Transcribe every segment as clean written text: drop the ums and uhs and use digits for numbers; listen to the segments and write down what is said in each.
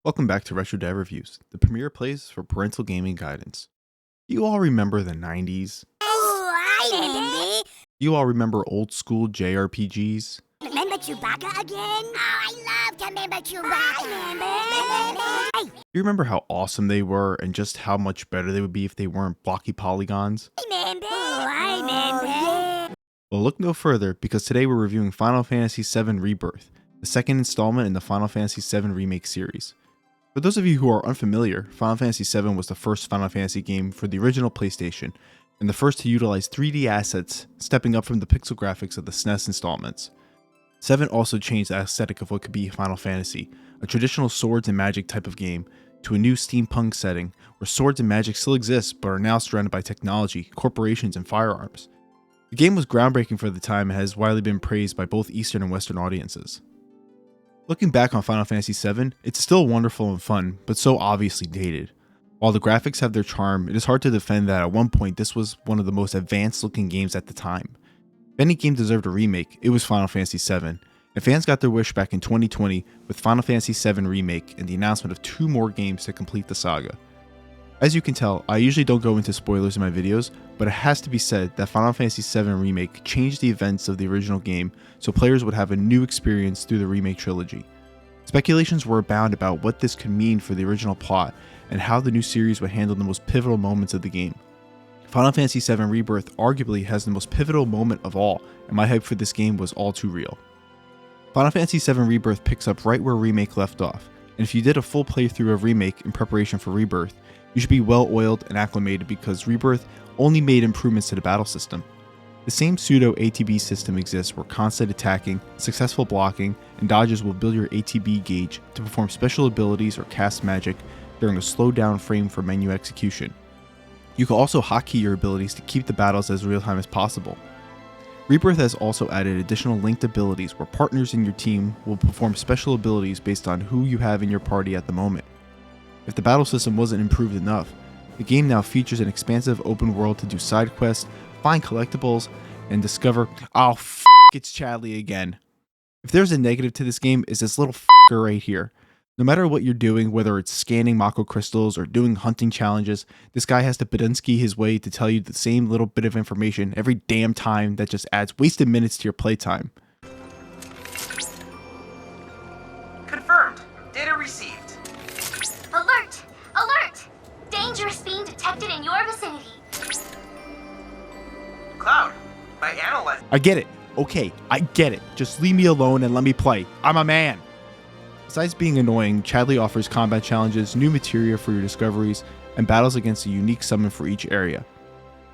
Welcome back to Retro Dad Reviews, the premier place for parental gaming guidance. Do you all remember the 90s? Oh, I remember. Do you all remember old school JRPGs? Remember Chewbacca again? Oh, I love to remember Chewbacca. I remember. Do you remember how awesome they were and just how much better they would be if they weren't blocky polygons? Remember. Oh, I remember. Well, look no further because today we're reviewing Final Fantasy VII Rebirth, the second installment in the Final Fantasy VII Remake series. For those of you who are unfamiliar, Final Fantasy VII was the first Final Fantasy game for the original PlayStation, and the first to utilize 3D assets, stepping up from the pixel graphics of the SNES installments. 7 also changed the aesthetic of what could be Final Fantasy, a traditional swords and magic type of game, to a new steampunk setting, where swords and magic still exist but are now surrounded by technology, corporations, and firearms. The game was groundbreaking for the time and has widely been praised by both Eastern and Western audiences. Looking back on Final Fantasy VII, it's still wonderful and fun, but so obviously dated. While the graphics have their charm, it is hard to defend that at one point this was one of the most advanced looking games at the time. If any game deserved a remake, it was Final Fantasy VII, and fans got their wish back in 2020 with Final Fantasy VII Remake and the announcement of 2 more games to complete the saga. As you can tell, I usually don't go into spoilers in my videos, but it has to be said that Final Fantasy VII Remake changed the events of the original game so players would have a new experience through the remake trilogy. Speculations were abound about what this could mean for the original plot and how the new series would handle the most pivotal moments of the game. Final Fantasy VII Rebirth arguably has the most pivotal moment of all, and my hype for this game was all too real. Final Fantasy VII Rebirth picks up right where Remake left off, and if you did a full playthrough of Remake in preparation for Rebirth, you should be well oiled and acclimated because Rebirth only made improvements to the battle system. The same pseudo ATB system exists where constant attacking, successful blocking, and dodges will build your ATB gauge to perform special abilities or cast magic during a slowed down frame for menu execution. You can also hotkey your abilities to keep the battles as real time as possible. Rebirth has also added additional linked abilities where partners in your team will perform special abilities based on who you have in your party at the moment. If the battle system wasn't improved enough, the game now features an expansive open world to do side quests, find collectibles, and discover, oh it's Chadley again. If there's a negative to this game, it's this little fucker right here. No matter what you're doing, whether it's scanning Mako crystals or doing hunting challenges, this guy has to Badinsky his way to tell you the same little bit of information every damn time that just adds wasted minutes to your playtime. Confirmed. Data received. Alert! Alert! Dangerous being detected in your vicinity. Cloud, by analyzing. I get it. Okay, I get it. Just leave me alone and let me play. I'm a man. Besides being annoying, Chadley offers combat challenges, new materia for your discoveries, and battles against a unique summon for each area.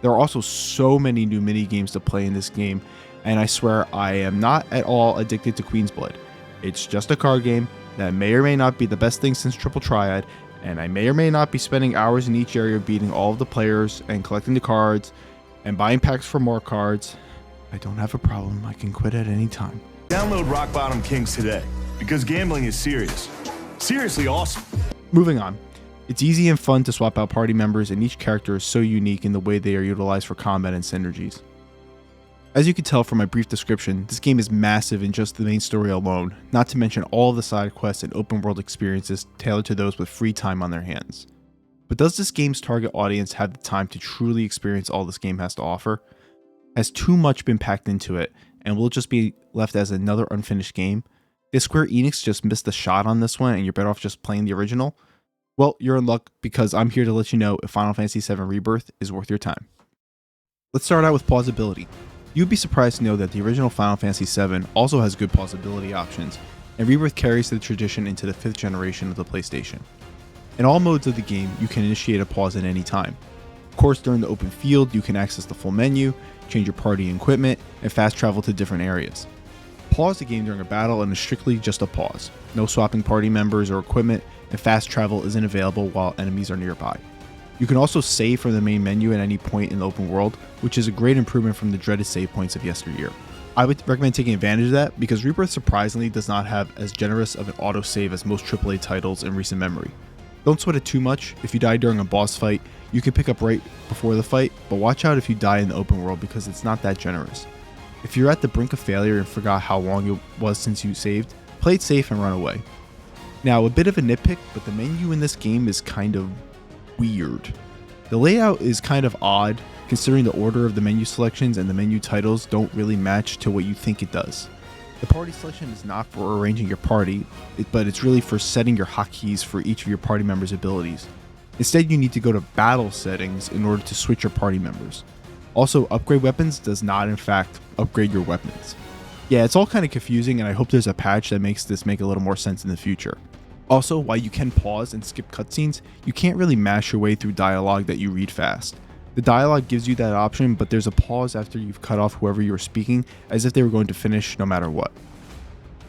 There are also so many new mini-games to play in this game, and I swear I am not at all addicted to Queen's Blood. It's just a card game that may or may not be the best thing since Triple Triad, and I may or may not be spending hours in each area beating all of the players and collecting the cards and buying packs for more cards. I don't have a problem. I can quit at any time. Download Rock Bottom Kings today, because gambling is serious. Seriously awesome. Moving on. It's easy and fun to swap out party members, and each character is so unique in the way they are utilized for combat and synergies. As you can tell from my brief description, this game is massive in just the main story alone, not to mention all the side quests and open world experiences tailored to those with free time on their hands. But does this game's target audience have the time to truly experience all this game has to offer? Has too much been packed into it, and will it just be left as another unfinished game? Did Square Enix just miss the shot on this one and you're better off just playing the original? Well, you're in luck because I'm here to let you know if Final Fantasy VII Rebirth is worth your time. Let's start out with pausability. You'd be surprised to know that the original Final Fantasy VII also has good pausability options, and Rebirth carries the tradition into the 5th generation of the PlayStation. In all modes of the game, you can initiate a pause at any time. Of course, during the open field, you can access the full menu, change your party and equipment, and fast travel to different areas. Pause the game during a battle and is strictly just a pause. No swapping party members or equipment, and fast travel isn't available while enemies are nearby. You can also save from the main menu at any point in the open world, which is a great improvement from the dreaded save points of yesteryear. I would recommend taking advantage of that because Rebirth surprisingly does not have as generous of an autosave as most AAA titles in recent memory. Don't sweat it too much. If you die during a boss fight, you can pick up right before the fight, but watch out if you die in the open world because it's not that generous. If you're at the brink of failure and forgot how long it was since you saved, play it safe and run away. Now, a bit of a nitpick, but the menu in this game is kind of weird. The layout is kind of odd, considering the order of the menu selections and the menu titles don't really match to what you think it does. The party selection is not for arranging your party, but it's really for setting your hotkeys for each of your party members' abilities. Instead, you need to go to battle settings in order to switch your party members. Also, upgrade weapons does not in fact upgrade your weapons. Yeah, it's all kind of confusing, and I hope there's a patch that makes this make a little more sense in the future. Also, while you can pause and skip cutscenes, you can't really mash your way through dialogue that you read fast. The dialogue gives you that option, but there's a pause after you've cut off whoever you were speaking, as if they were going to finish no matter what.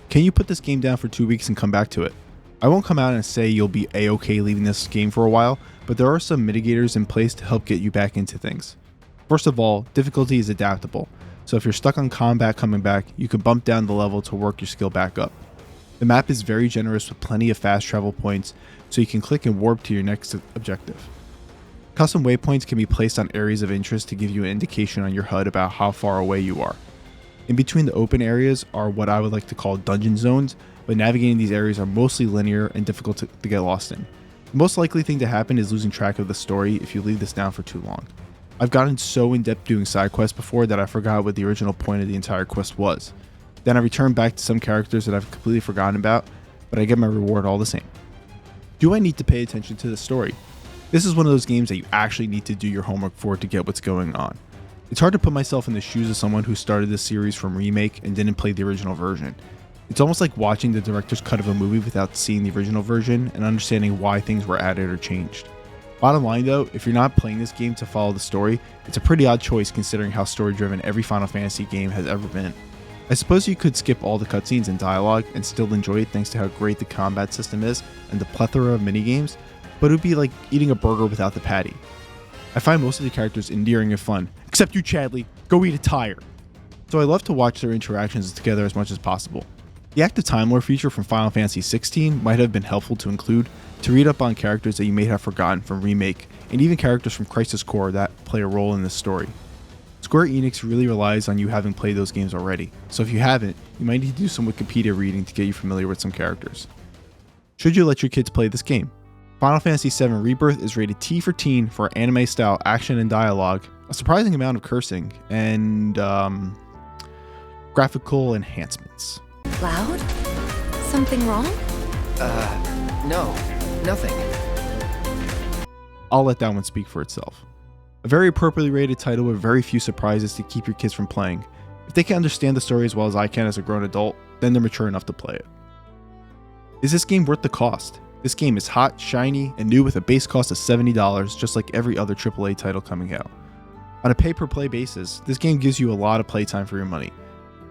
Can you put this game down for 2 weeks and come back to it? I won't come out and say you'll be a-okay leaving this game for a while, but there are some mitigators in place to help get you back into things. First of all, difficulty is adaptable, so if you're stuck on combat coming back, you can bump down the level to work your skill back up. The map is very generous with plenty of fast travel points, so you can click and warp to your next objective. Custom waypoints can be placed on areas of interest to give you an indication on your HUD about how far away you are. In between the open areas are what I would like to call dungeon zones, but navigating these areas are mostly linear and difficult to get lost in. The most likely thing to happen is losing track of the story if you leave this down for too long. I've gotten so in depth doing side quests before that I forgot what the original point of the entire quest was. Then I return back to some characters that I've completely forgotten about, but I get my reward all the same. Do I need to pay attention to the story? This is one of those games that you actually need to do your homework for to get what's going on. It's hard to put myself in the shoes of someone who started this series from Remake and didn't play the original version. It's almost like watching the director's cut of a movie without seeing the original version and understanding why things were added or changed. Bottom line though, if you're not playing this game to follow the story, it's a pretty odd choice considering how story-driven every Final Fantasy game has ever been. I suppose you could skip all the cutscenes and dialogue and still enjoy it thanks to how great the combat system is and the plethora of minigames, but it would be like eating a burger without the patty. I find most of the characters endearing and fun, except you, Chadley. Go eat a tire. So I love to watch their interactions together as much as possible. The active time lore feature from Final Fantasy 16 might have been helpful to include to read up on characters that you may have forgotten from Remake, and even characters from Crisis Core that play a role in this story. Square Enix really relies on you having played those games already, so if you haven't, you might need to do some Wikipedia reading to get you familiar with some characters. Should you let your kids play this game? Final Fantasy VII Rebirth is rated T for teen for anime-style action and dialogue, a surprising amount of cursing, and graphical enhancements. Loud? Something wrong? No, nothing. I'll let that one speak for itself. A very appropriately rated title with very few surprises to keep your kids from playing. If they can understand the story as well as I can as a grown adult, then they're mature enough to play it. Is this game worth the cost? This game is hot, shiny, and new with a base cost of $70, just like every other AAA title coming out. On a pay-per-play basis, this game gives you a lot of playtime for your money.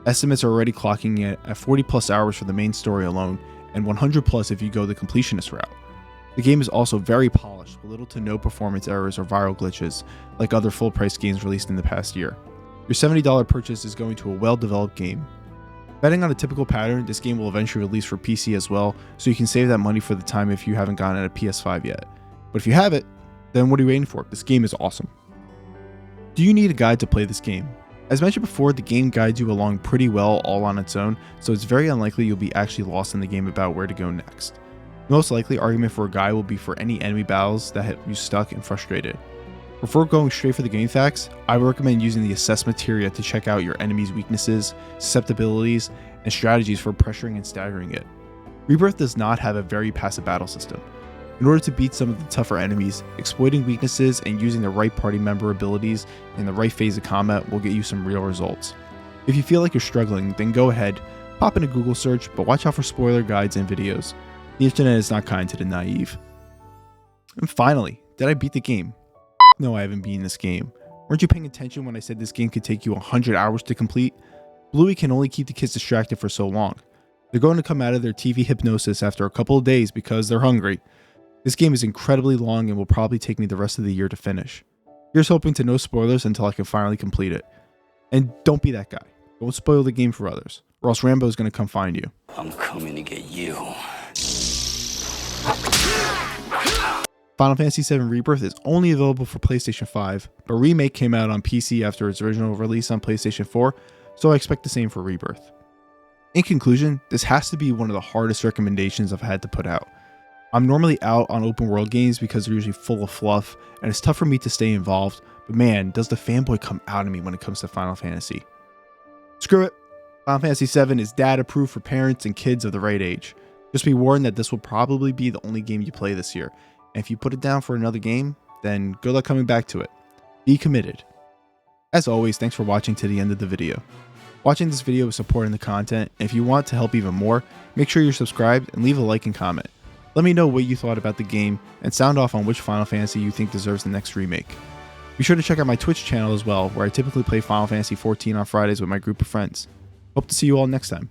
Estimates are already clocking it at 40 plus hours for the main story alone, and 100 plus if you go the completionist route. The game is also very polished, with little to no performance errors or viral glitches, like other full-price games released in the past year. Your $70 purchase is going to a well-developed game. Betting on a typical pattern, this game will eventually release for PC as well, so you can save that money for the time if you haven't gotten a PS5 yet. But if you have it, then what are you waiting for? This game is awesome. Do you need a guide to play this game? As mentioned before, the game guides you along pretty well all on its own, so it's very unlikely you'll be actually lost in the game about where to go next. The most likely argument for a guide will be for any enemy battles that have you stuck and frustrated. Before going straight for the game facts, I would recommend using the assess materia to check out your enemy's weaknesses, susceptibilities, and strategies for pressuring and staggering it. Rebirth does not have a very passive battle system. In order to beat some of the tougher enemies, exploiting weaknesses and using the right party member abilities in the right phase of combat will get you some real results. If you feel like you're struggling, then go ahead, pop in a Google search, but watch out for spoiler guides and videos. The internet is not kind to the naive. And finally, did I beat the game? No, I haven't beaten this game. Weren't you paying attention when I said this game could take you 100 hours to complete? Bluey can only keep the kids distracted for so long. They're going to come out of their TV hypnosis after a couple of days because they're hungry. This game is incredibly long and will probably take me the rest of the year to finish. Here's hoping to no spoilers until I can finally complete it. And don't be that guy. Don't spoil the game for others, or else Rambo's going to come find you. I'm coming to get you. Final Fantasy VII Rebirth is only available for PlayStation 5, but Remake came out on PC after its original release on PlayStation 4, so I expect the same for Rebirth. In conclusion, this has to be one of the hardest recommendations I've had to put out. I'm normally out on open world games because they're usually full of fluff, and it's tough for me to stay involved, but man, does the fanboy come out of me when it comes to Final Fantasy. Screw it! Final Fantasy VII is dad approved for parents and kids of the right age. Just be warned that this will probably be the only game you play this year, and if you put it down for another game, then good luck coming back to it. Be committed. As always, thanks for watching to the end of the video. Watching this video is supporting the content, and if you want to help even more, make sure you're subscribed and leave a like and comment. Let me know what you thought about the game, and sound off on which Final Fantasy you think deserves the next remake. Be sure to check out my Twitch channel as well, where I typically play Final Fantasy XIV on Fridays with my group of friends. Hope to see you all next time.